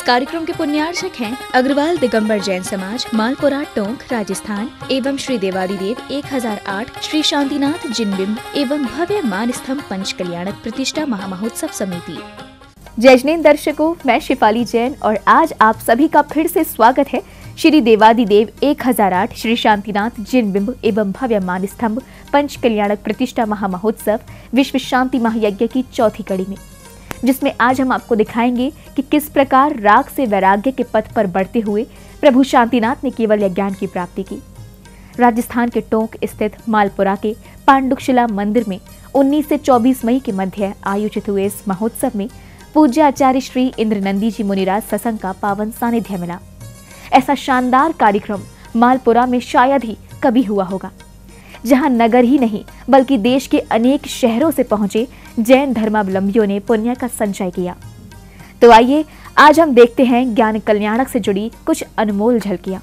कार्यक्रम के पुण्यार्चक हैं अग्रवाल दिगंबर जैन समाज, मालपुरा, टोंक, राजस्थान एवं श्री देवादिदेव 1008 श्री शांतिनाथ जिनबिंब एवं भव्य मान स्तंभ पंच कल्याणक प्रतिष्ठा महामहोत्सव समिति। जय जिनेंद्र दर्शकों, मैं शिफाली जैन और आज आप सभी का फिर से स्वागत है श्री देवादिदेव 1008 श्री शांतिनाथ जिनबिंब एवं भव्य मान स्तंभ पंच कल्याणक प्रतिष्ठा महामहोत्सव विश्व शांति महायज्ञ की चौथी कड़ी में, जिसमें आज हम आपको दिखाएंगे कि किस प्रकार राग से वैराग्य के पथ पर बढ़ते हुए प्रभु शांतिनाथ ने केवल ज्ञान की प्राप्ति की। राजस्थान के टोंक स्थित मालपुरा के पांडुकशिला मंदिर में 19 से 24 मई के मध्य आयोजित हुए इस महोत्सव में पूज्य आचार्य श्री इंद्रनंदी जी मुनिराज सत्संग का पावन सानिध्य मिला। ऐसा शानदार कार्यक्रम मालपुरा में शायद ही कभी हुआ होगा, जहां नगर ही नहीं बल्कि देश के अनेक शहरों से पहुंचे जैन धर्मावलंबियों ने पुण्य का संचय किया। तो आइए आज हम देखते हैं ज्ञान कल्याणक से जुड़ी कुछ अनमोल झलकियां।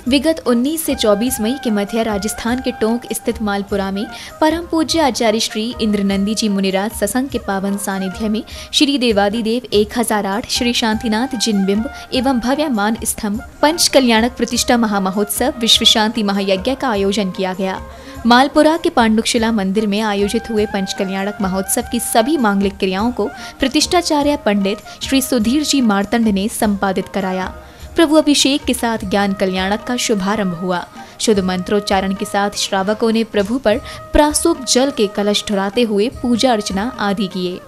विगत 19 से 24 मई के मध्य राजस्थान के टोंक स्थित मालपुरा में परम पूज्य आचार्य श्री इंद्रनंदी जी मुनिराज सत्संग के पावन सानिध्य में श्री देवादिदेव 1008 श्री शांतिनाथ जिनबिंब एवं भव्य मान स्तंभ पंच कल्याणक प्रतिष्ठा महामहोत्सव विश्व शांति महायज्ञ का आयोजन किया गया। मालपुरा के पांडुकशिला मंदिर में आयोजित हुए पंच कल्याणक महोत्सव की सभी मांगलिक क्रियाओं को प्रतिष्ठाचार्य पंडित श्री सुधीर जी मार्तंड ने संपादित कराया। प्रभु अभिषेक के साथ ज्ञान कल्याणक का शुभारंभ हुआ। शुद्ध मंत्रोच्चारण के साथ श्रावकों ने प्रभु पर प्रासूप जल के कलश ढुराते हुए पूजा अर्चना आदि किए।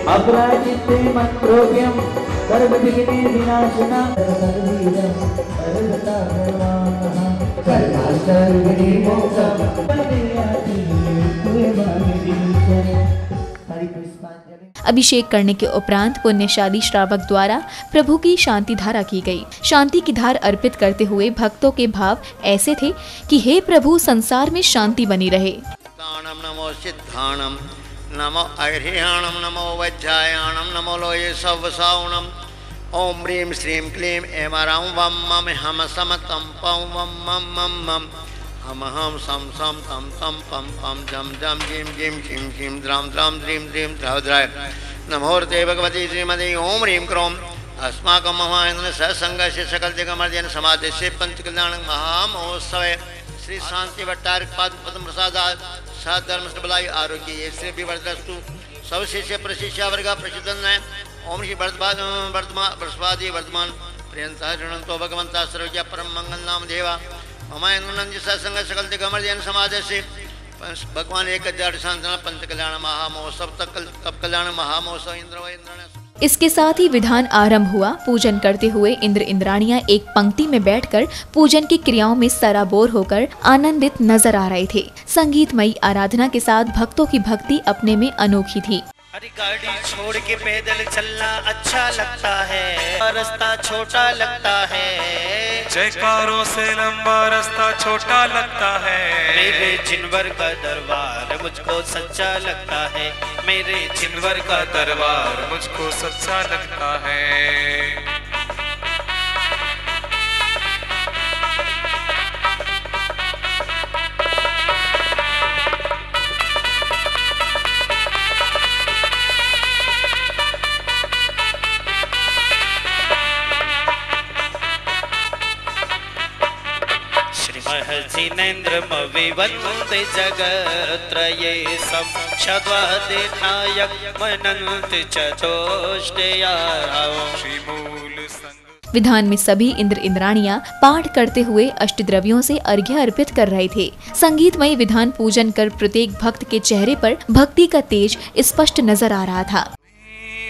अपराजिते मंत्रोग्यम सर्वविघ्ने विनाशना अभिषेक करने के उपरांत पुण्यशाली श्रावक द्वारा प्रभु की शांति धारा की गई। शांति की धार अर्पित करते हुए भक्तों के भाव ऐसे थे कि हे प्रभु, संसार में शांति बनी रहे। नमो सिद्धाणम, नमो अर्हियाणम, नमो वज्रायाणम, नमो लोये सवसावणम, ओम ह्रीं श्रीं क्लीं ऐमरां वम मम हम समतं पं वम मम मम मम हम हम सम सम तम तम पम पम जम जम जिम जिम शिम शिम द्राम द्राम द्रीं द्रीं द्रौद्राय नमोर्ते भगवती श्रीमती ओम ह्रीं क्रोम अस्माकं महाइन्द्र सत्संगस्य सकल दिगमर्जन समादेशे पंचकल्याण महामहोत्सवे श्री शांति भट्टारक पाद पद्म प्रसादात् सधर्म बलाई आरोग्य ये श्री विवर्धस्तु सब शिष्य प्रशिष्य वर्ग प्रसिद्धन ओम श्री वर्धमादी वर्धमान प्रियंता ऋणंतो भगवंता सर्वज्ञ परम मंगल नाम देवा ममायनंद सत्संग सकल दिगमर्जन समाज से भगवान एक शांतना पंच कल्याण महामहोत्सव तप कल्याण महामहोत्सव इंद्र व इंद्र। इसके साथ ही विधान आरंभ हुआ। पूजन करते हुए इंद्र इंद्राणियां एक पंक्ति में बैठकर पूजन की क्रियाओं में सराबोर होकर आनंदित नजर आ रहे थे। संगीतमयी आराधना के साथ भक्तों की भक्ति अपने में अनोखी थी। अरे गाड़ी छोड़ के पैदल चलना अच्छा लगता है, रास्ता छोटा लगता है, जयकारों से लंबा रास्ता छोटा लगता है। मेरे जिनवर का दरबार मुझको सच्चा लगता है, मेरे जिनवर का दरबार मुझको सच्चा लगता है। जिनेन्द्र वंदे जगत्रये सब शद्वादिनायक मनंत चतुष्टया। विधान में सभी इंद्र इंद्राणियां पाठ करते हुए अष्टद्रव्यों से अर्घ्य अर्पित कर रहे थे। संगीतमयी विधान पूजन कर प्रत्येक भक्त के चेहरे पर भक्ति का तेज स्पष्ट नजर आ रहा था।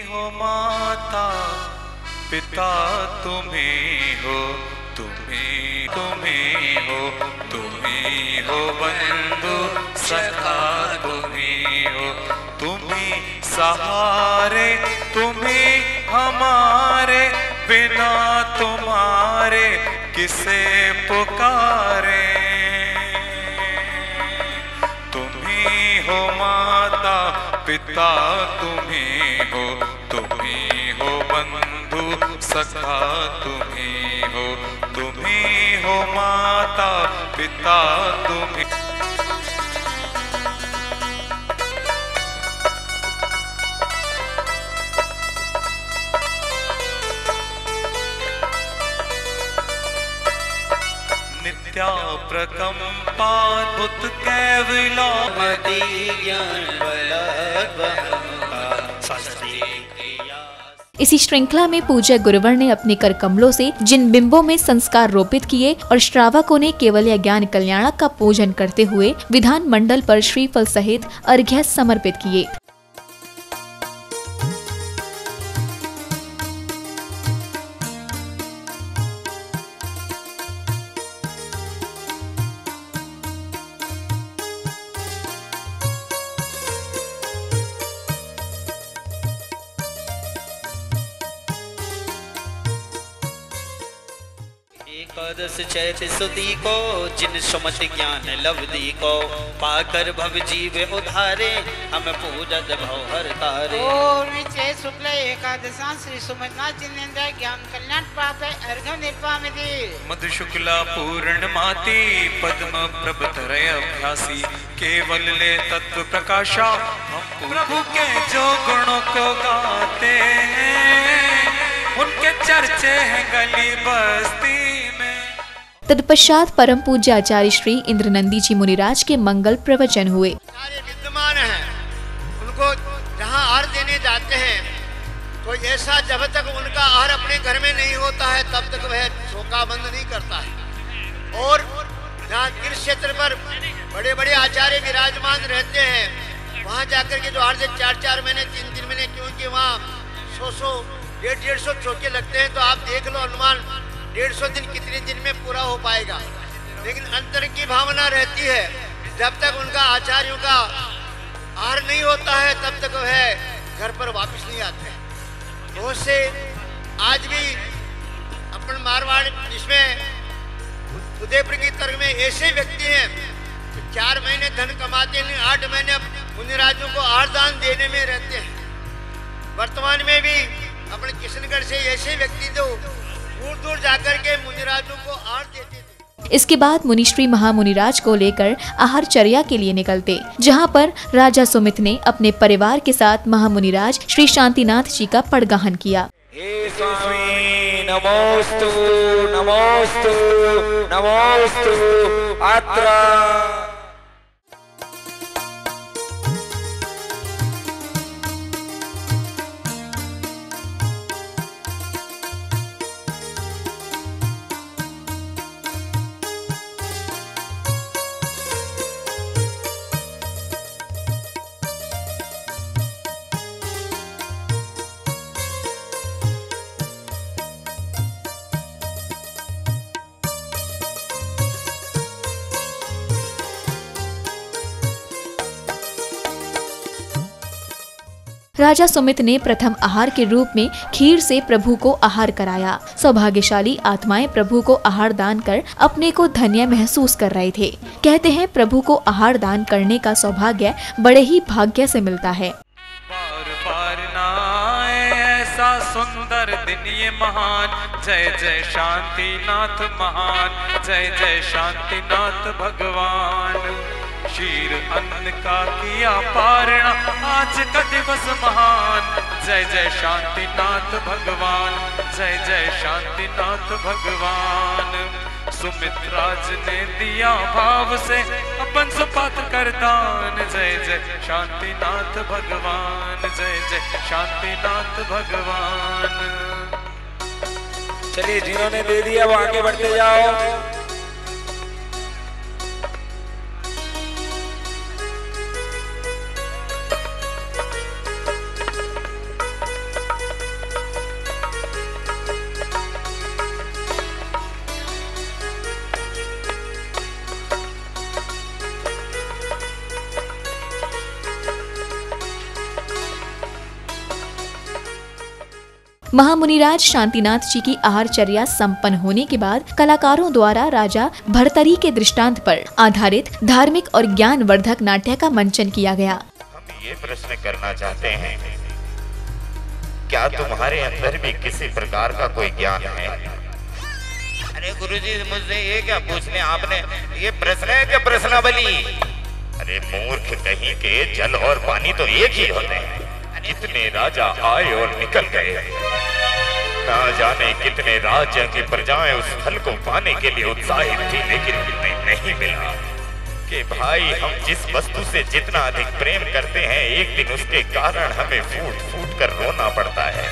हो माता पिता तुम्हें हो, तुम्हें तुम्हें हो, तुम्हें हो बंधु सखा, तुम्हें हो, तुम्हें सहारे, तुम्हें हमारे, बिना तुम्हारे किसे पुकारे। तुम्ही हो माता पिता, तुम्ही हो बंधु सखा, तुम्ही हो माता पिता तुम्ही। नित्या प्रकंपाद्भुत कैवला मति ज्ञान इसी श्रृंखला में पूज्य गुरुवर ने अपने कर कमलों से जिन बिंबों में संस्कार रोपित किए और श्रावकों ने केवल ज्ञान कल्याणक का पूजन करते हुए विधान मंडल पर श्रीफल सहित अर्घ्य समर्पित किए। एकादश चैत सुदी को जिन सुमति ज्ञान लवदी को पाकर भव जीव उधारे हम पूजत भव हर तारे। विचय शुक्ल एकादशा श्री सुमतना जिनेन्द्र ज्ञान कल्याण प्राप्त अर्घ निर्वामिति। मधु शुक्ला पूर्ण माती पद्म प्रभतरय अभ्यासी केवल ले तत्व प्रकाशा हम प्रभु के जो गुणों को गाते हैं उनके चर्चे हैं गली बस्ती में। तत्पश्चात परम पूज्य आचार्य श्री इंद्रनंदी जी मुनिराज के मंगल प्रवचन हुए। सारे विद्यमान हैं, उनको जहाँ आहार देने जाते हैं तो ऐसा जब तक उनका आहार अपने घर में नहीं होता है तब तक वह शोका बंद नहीं करता है। और जहाँ गिर क्षेत्र पर बड़े बड़े आचार्य विराजमान रहते हैं वहाँ जाकर के जो आहार से 4-4 महीने 3-3 महीने, क्योंकि वहाँ 100 150 चौके लगते हैं तो आप देख लो अनुमान 150 दिन कितने दिन में पूरा हो पाएगा। लेकिन अंतर की भावना रहती है, जब तक उनका आचार्यों का आहार नहीं होता है तब तक वह घर पर वापस नहीं आते हैं। बहुत से आज भी अपन मारवाड़ जिसमें उदयपुर की तरफ में ऐसे व्यक्ति हैं 4 महीने धन कमाते हैं, 8 महीने मुनिराजों को आहार दान देने में रहते हैं। वर्तमान में भी अपने किशनगढ़ से ऐसे व्यक्ति जो दूर दूर जाकर के मुनिराजों को आहार देते थे। इसके बाद मुनिश्री महामुनिराज को लेकर आहारचर्या के लिए निकलते, जहां पर राजा सुमित ने अपने परिवार के साथ महामुनिराज श्री शांतिनाथ जी का पड़गाहन किया। हे स्वामी नमोस्तु नमोस्तु नमोस्तु अत्र। राजा सुमित ने प्रथम आहार के रूप में खीर से प्रभु को आहार कराया। सौभाग्यशाली आत्माएं प्रभु को आहार दान कर अपने को धन्य महसूस कर रहे थे। कहते हैं प्रभु को आहार दान करने का सौभाग्य बड़े ही भाग्य से मिलता है। बार बार ना आए ऐसा सुंदर दिन ये महान, जय जय शांतिनाथ महान, जय जय शांतिनाथ भगवान। शीर अन्न का किया पारणा आज का दिवस महान, जय जय शांतिनाथ भगवान, जय जय शांतिनाथ भगवान। सुमित्राज ने दिया भाव से अपन सुपात्र कर दान, जय जय शांतिनाथ भगवान, जय जय शांतिनाथ भगवान। चलिए जिन्होंने दे दिया वो आगे बढ़ते जाओ। महामुनिराज शांतिनाथ जी की आहारचर्या संपन्न होने के बाद कलाकारों द्वारा राजा भर्तरी के दृष्टांत पर आधारित धार्मिक और ज्ञानवर्धक नाट्य का मंचन किया गया। हम ये प्रश्न करना चाहते हैं, क्या तुम्हारे अंदर भी किसी प्रकार का कोई ज्ञान है? अरे गुरुजी, मुझसे ये क्या पूछने आपने? ये प्रश्न है क्या प्रश्नावली? अरे मूर्ख कहीं के, जल और पानी तो एक ही होते हैं। कितने राजा आए और निकल गए, ना जाने कितने राज्य की प्रजाएं उस फल को पाने के लिए उत्साहित थी, लेकिन उन्हें नहीं मिला। कि भाई, हम जिस वस्तु से जितना अधिक प्रेम करते हैं, एक दिन उसके कारण हमें फूट फूट कर रोना पड़ता है।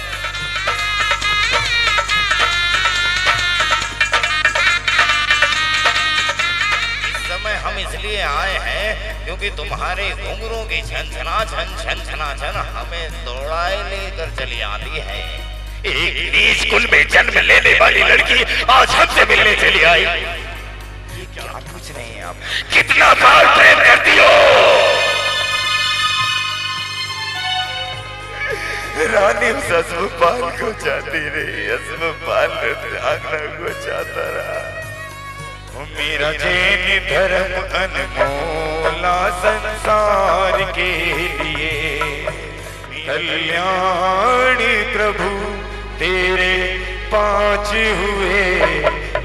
हम इसलिए आए हैं क्योंकि तुम्हारे घुंघरू की झंझना झन हमें दौड़ाए लेकर चली आती है। एक नीच कुल में जन्म लेने वाली लड़की आज हमसे मिलने चली आई। ये क्या पूछ रहे हैं आप? कितना बार प्रेम करती हो? रानी उस अस्वपाल को चाहती रही, अस्वपाल त्यागना को चाहता रहा। मेरा जैन धर्म अनमोला संसार के लिए, कल्याणी प्रभु तेरे 5 हुए।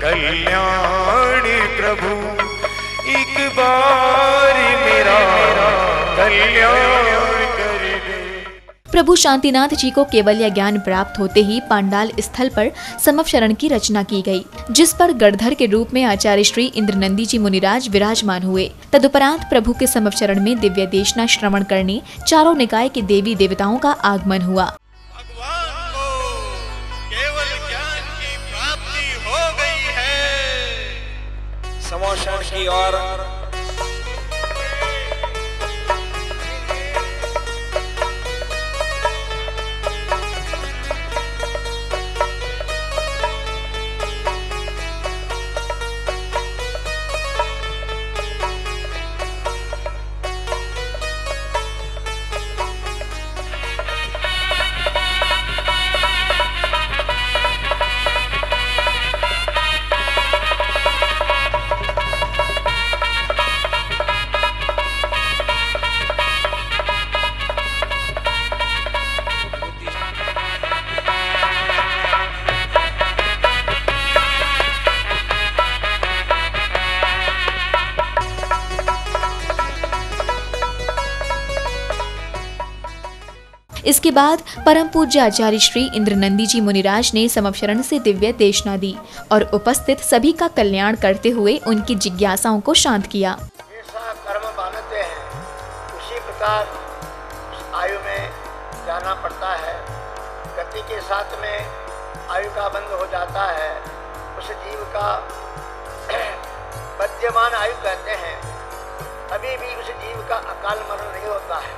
कल्याणी प्रभु एक बार मेरा कल्याण कर दे। प्रभु शांतिनाथ जी को केवल्य ज्ञान प्राप्त होते ही पांडाल स्थल पर समवशरण की रचना की गई, जिस पर गणधर के रूप में आचार्य श्री इंद्रनंदी जी मुनिराज विराजमान हुए। तदुपरांत प्रभु के समवशरण में दिव्य देशना श्रवण करने चारों निकाय के देवी देवताओं का आगमन हुआ। भगवान को केवल ज्ञान की प्राप्ति हो गई है। समवशरण की ओर इसके बाद परम पूज्य आचार्य श्री इंद्रनंदी जी मुनिराज ने समवशरण से दिव्य देशना दी और उपस्थित सभी का कल्याण करते हुए उनकी जिज्ञासाओं को शांत किया। जैसा कर्म बांधते हैं उसी प्रकार उस आयु में जाना पड़ता है। गति के साथ में आयु का बंध हो जाता है। उस जीव का विद्यमान आयु कहते हैं। अभी भी उस जीव का अकाल मरण नहीं होता है।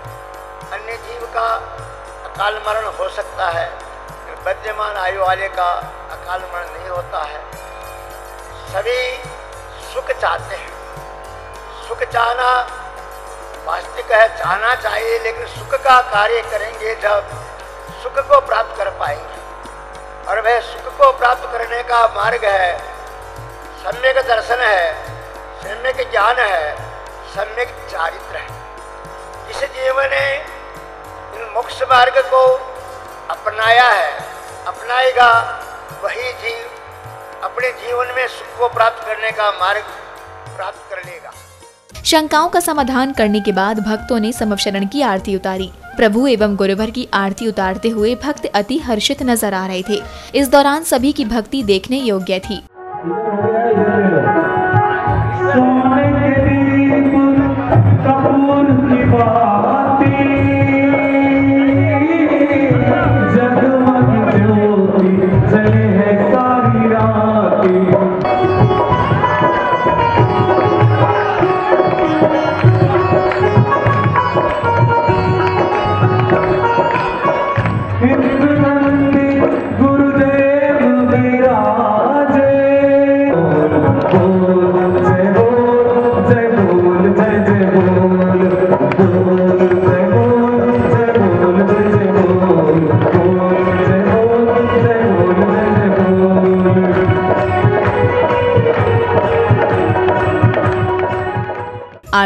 अन्य जीव का अकाल मरण हो सकता है, विद्यमान आयु वाले का अकाल मरण नहीं होता है। सभी सुख चाहते हैं। सुख चाहना वास्तविक है, चाहना चाहिए, लेकिन सुख का कार्य करेंगे जब सुख को प्राप्त कर पाएंगे। और वह सुख को प्राप्त करने का मार्ग है, सम्यक दर्शन है, सम्यक ज्ञान है, सम्यक चारित्र है। जिस जीव ने मोक्ष मार्ग को अपनाया है, अपनाएगा, वही जीव अपने जीवन में सुख को प्राप्त करने का मार्ग प्राप्त कर लेगा। शंकाओं का समाधान करने के बाद भक्तों ने समवशरण की आरती उतारी। प्रभु एवं गुरुवर की आरती उतारते हुए भक्त अति हर्षित नजर आ रहे थे। इस दौरान सभी की भक्ति देखने योग्य थी।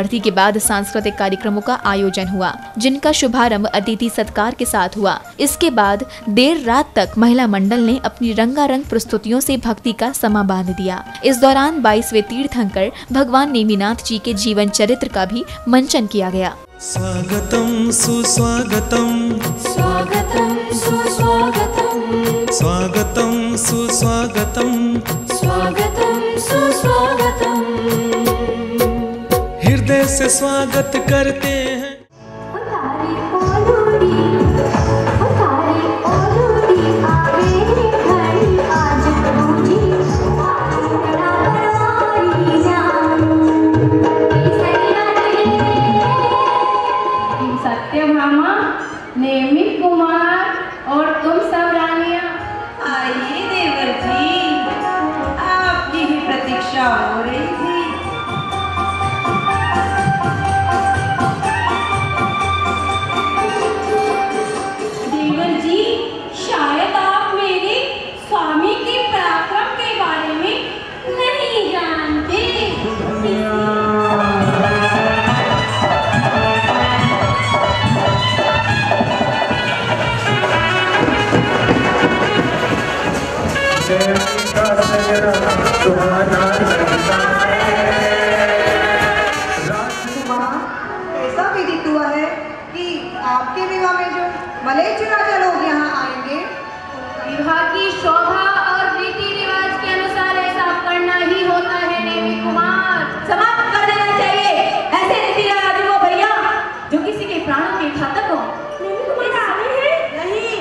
आरती के बाद सांस्कृतिक कार्यक्रमों का आयोजन हुआ, जिनका शुभारंभ अतिथि सत्कार के साथ हुआ। इसके बाद देर रात तक महिला मंडल ने अपनी रंगारंग प्रस्तुतियों से भक्ति का समा बांध दिया। इस दौरान 22वें तीर्थंकर भगवान नेमिनाथ जी के जीवन चरित्र का भी मंचन किया गया। स्वागतम सुस्वागतम, स्वागतम सुस्वागतम, स्वागतम सुस्वागतम, स्वागतम सुस्वागतम। हृदय से स्वागत करते हैं। सत्यभामा, नेमी कुमार और तुम सब रानियां आइए देवर जी, आपकी ही प्रतीक्षा हो रही थी। देवर जी, शायद आप मेरे स्वामी के पराक्रम के बारे में नहीं जानते। ऐसा विदित हुआ है कि आपके विवाह में जो मलेच्छ राजा लोग यहाँ आएंगे, विवाह की शोभा और रीति रिवाज के अनुसार ऐसा करना ही होता है। नेमी कुमार, समाप्त कर देना चाहिए ऐसे रीति रिवाजों को भैया, जो किसी के प्राणों के घातक हो। नेमी कुमार आ रहे हैं? नहीं,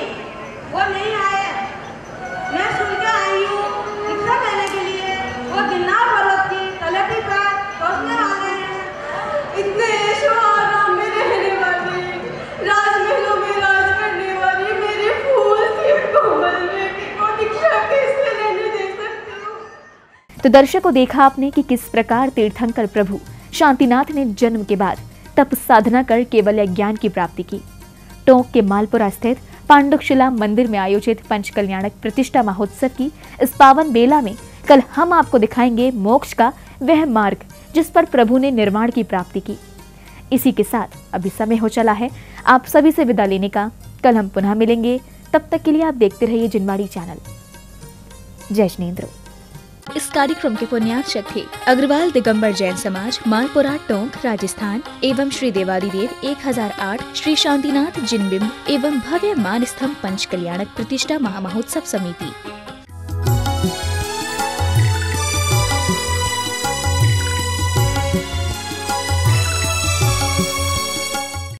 वो नहीं आए। मैं सुन के आई हूँ दीक्षा देने के लिए। वो गिरनार पर्वत की तलहटी पर पहुँचने वाले हैं। इतने ऐशो-आराम में रहने वाली, राजमहलों में राज करने वाली मेरी फूल सी कोमल बेटी को दीक्षा कैसे लेने दे सकती हूँ? तो दर्शकों, देखा आपने कि किस प्रकार तीर्थंकर प्रभु शांतिनाथ ने जन्म के बाद तप साधना कर केवल ज्ञान की प्राप्ति की। टोंक के मालपुरा स्थित पांडुशिला मंदिर में आयोजित पंचकल्याणक प्रतिष्ठा महोत्सव की इस पावन बेला में कल हम आपको दिखाएंगे मोक्ष का वह मार्ग जिस पर प्रभु ने निर्वाण की प्राप्ति की। इसी के साथ अभी समय हो चला है आप सभी से विदा लेने का। कल हम पुनः मिलेंगे, तब तक के लिए आप देखते रहिए जिनवाड़ी चैनल। जय जिनेंद्र। इस कार्यक्रम के पुण्यार्चक थे अग्रवाल दिगंबर जैन समाज, मालपुरा, टोंक, राजस्थान एवं श्री देवादिदेव 1008 श्री शांतिनाथ जिनबिंब एवं भव्य मानस्तंभ पंचकल्याणक प्रतिष्ठा महामहोत्सव समिति।